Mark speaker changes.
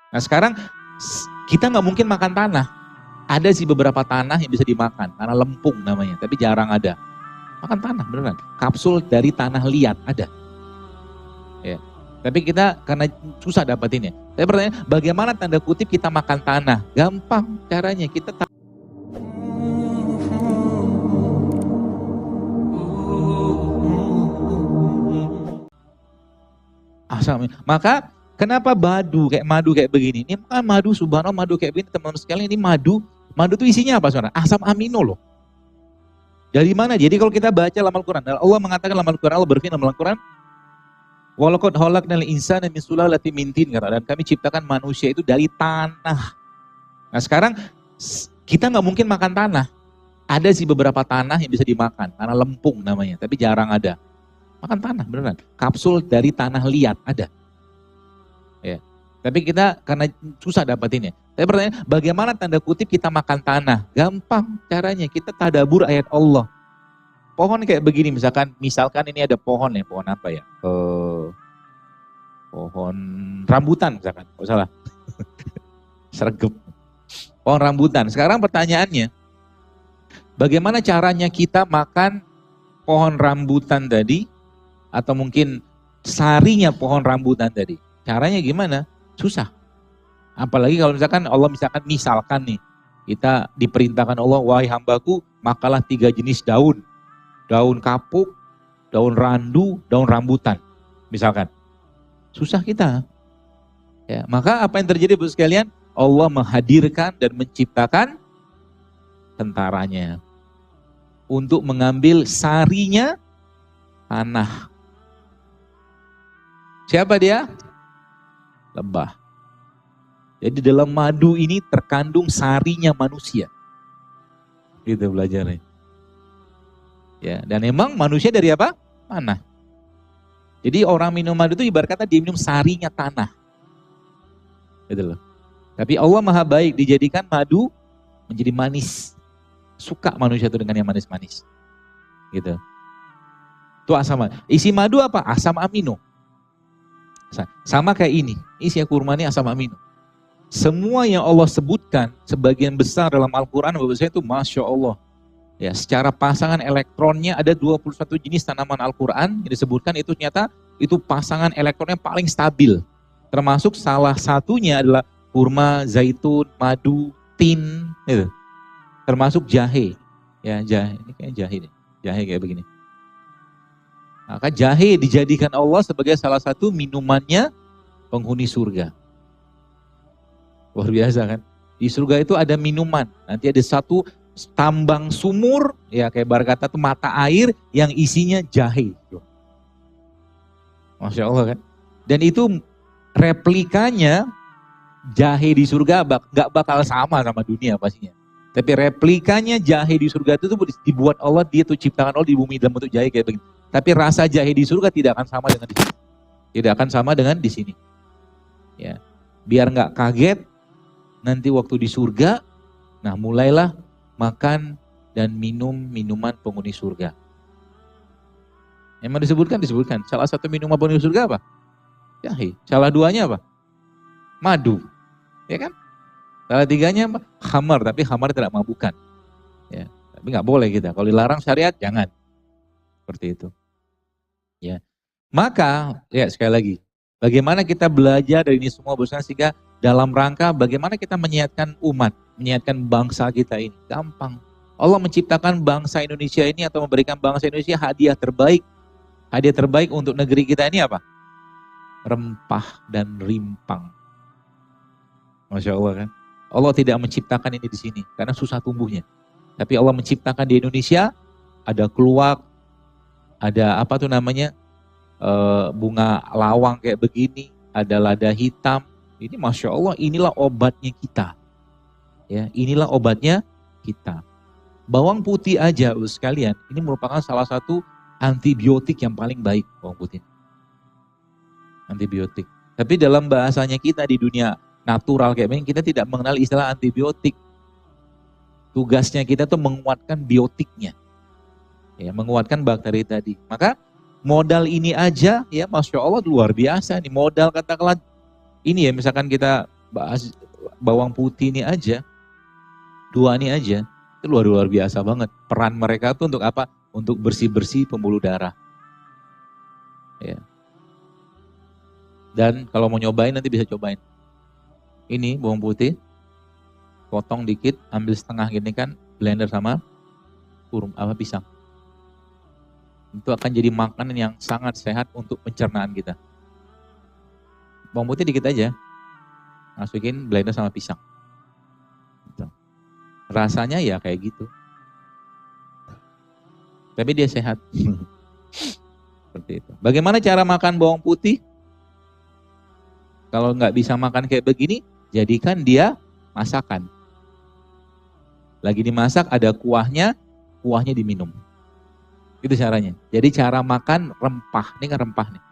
Speaker 1: Nah sekarang kita nggak mungkin makan tanah. Ada sih beberapa tanah yang bisa dimakan, tanah lempung namanya, tapi jarang ada. Makan tanah beneran, kapsul dari tanah liat ada. Ya. Tapi kita karena susah dapatinnya. Tapi pertanyaan, bagaimana tanda kutip kita makan tanah? Gampang caranya, kita maka kenapa madu kayak begini? Ini kan madu, subhanallah, madu kayak begini teman-teman sekalian, ini madu itu isinya apa saudara? Asam amino loh. Dari mana? Jadi kalau kita baca dalam Al-Quran, Allah mengatakan dalam Al-Quran, Allah berfirman dalam Al-Quran, walaqad khalaqnal insana min sulalatin min tin, dan kami ciptakan manusia itu dari tanah. Nah sekarang kita nggak mungkin makan tanah. Ada sih beberapa tanah yang bisa dimakan, tanah lempung namanya, tapi jarang ada. Makan tanah beneran, kapsul dari tanah liat ada. Ya. Tapi kita karena susah dapatinnya. Tapi pertanyaan, bagaimana tanda kutip kita makan tanah? Gampang caranya, kita tadabur ayat Allah. Pohon kayak begini, misalkan ini ada pohon ya, pohon apa ya? Pohon rambutan misalkan, nggak salah. Sergep. Pohon rambutan. Sekarang pertanyaannya, bagaimana caranya kita makan pohon rambutan tadi, atau mungkin sarinya pohon rambutan tadi? Caranya gimana? Susah. Apalagi kalau misalkan nih, kita diperintahkan Allah, wahai hambaku, makalah 3 jenis daun. Daun kapuk, daun randu, daun rambutan. Misalkan. Susah kita. Ya, maka apa yang terjadi Bapak sekalian? Allah menghadirkan dan menciptakan tentaranya. Untuk mengambil sarinya tanah. Siapa dia? Lebah. Jadi dalam madu ini terkandung sarinya manusia. Gitu belajarnya. Ya, dan emang manusia dari apa? Tanah. Jadi orang minum madu itu ibarat kata dia minum sarinya tanah. Gitu loh. Tapi Allah Maha baik, dijadikan madu menjadi manis. Suka manusia itu dengan yang manis-manis. Gitu. Itu asam. Isi madu apa? Asam amino. Sama kayak ini. Isi kurma ini asam amino. Semua yang Allah sebutkan sebagian besar dalam Al-Quran itu Masya Allah. Ya, secara pasangan elektronnya ada 21 jenis tanaman Al-Quran yang disebutkan itu ternyata itu pasangan elektronnya paling stabil. Termasuk salah satunya adalah kurma, zaitun, madu, tin, gitu. Termasuk jahe. Ya, jahe. Ini kayak jahe nih. Jahe kayak begini. Maka jahe dijadikan Allah sebagai salah satu minumannya penghuni surga. Luar biasa kan? Di surga itu ada minuman. Nanti ada satu tambang sumur, ya kayak bar kata itu mata air yang isinya jahe. Masya Allah kan? Dan itu replikanya jahe di surga gak bakal sama dunia pastinya. Tapi replikanya jahe di surga itu dibuat Allah, dia tuh ciptakan Allah di bumi dalam bentuk jahe kayak begini. Tapi rasa jahe di surga tidak akan sama dengan di sini. Tidak akan sama dengan di sini. Ya, biar nggak kaget nanti waktu di surga, nah mulailah makan dan minum minuman penghuni surga. Emang disebutkan. Salah satu minuman penghuni surga apa? Jahe. Salah duanya apa? Madu. Ya kan? Salah tiganya apa? Khamar, tapi khamar tidak mabukkan. Ya, tapi nggak boleh kita. Kalau dilarang syariat jangan. Seperti itu. Ya. Maka, ya sekali lagi, bagaimana kita belajar dari ini semua bersama sehingga dalam rangka bagaimana kita menyiapkan umat, menyiapkan bangsa kita ini. Gampang. Allah menciptakan bangsa Indonesia ini atau memberikan bangsa Indonesia hadiah terbaik. Hadiah terbaik untuk negeri kita ini apa? Rempah dan rimpang. Masya Allah kan? Allah tidak menciptakan ini di sini karena susah tumbuhnya. Tapi Allah menciptakan di Indonesia ada keluak, ada apa tuh namanya? Bunga lawang kayak begini, ada lada hitam. Ini Masya Allah, inilah obatnya kita. Ya, inilah obatnya kita. Bawang putih aja, sekalian, ini merupakan salah satu antibiotik yang paling baik, bawang putih. Antibiotik. Tapi dalam bahasanya kita di dunia natural kayak begini, kita tidak mengenal istilah antibiotik. Tugasnya kita tuh menguatkan biotiknya. Ya, menguatkan bakteri tadi. Maka modal ini aja, ya Masya Allah luar biasa nih. Modal katakanlah ini ya, misalkan kita bawang putih ini aja, 2 ini aja, itu luar biasa banget. Peran mereka tuh untuk apa? Untuk bersih-bersih pembuluh darah. Ya. Dan kalau mau nyobain nanti bisa cobain. Ini bawang putih, potong dikit, ambil setengah gini kan, blender sama pisang. Itu akan jadi makanan yang sangat sehat untuk pencernaan kita. Bawang putih dikit aja, masukin blender sama pisang. Gitu. Rasanya ya kayak gitu. Tapi dia sehat. Seperti itu. Bagaimana cara makan bawang putih? Kalau nggak bisa makan kayak begini, jadikan dia masakan. Lagi dimasak ada kuahnya diminum. Itu caranya. Jadi cara makan rempah, ini kan rempah nih.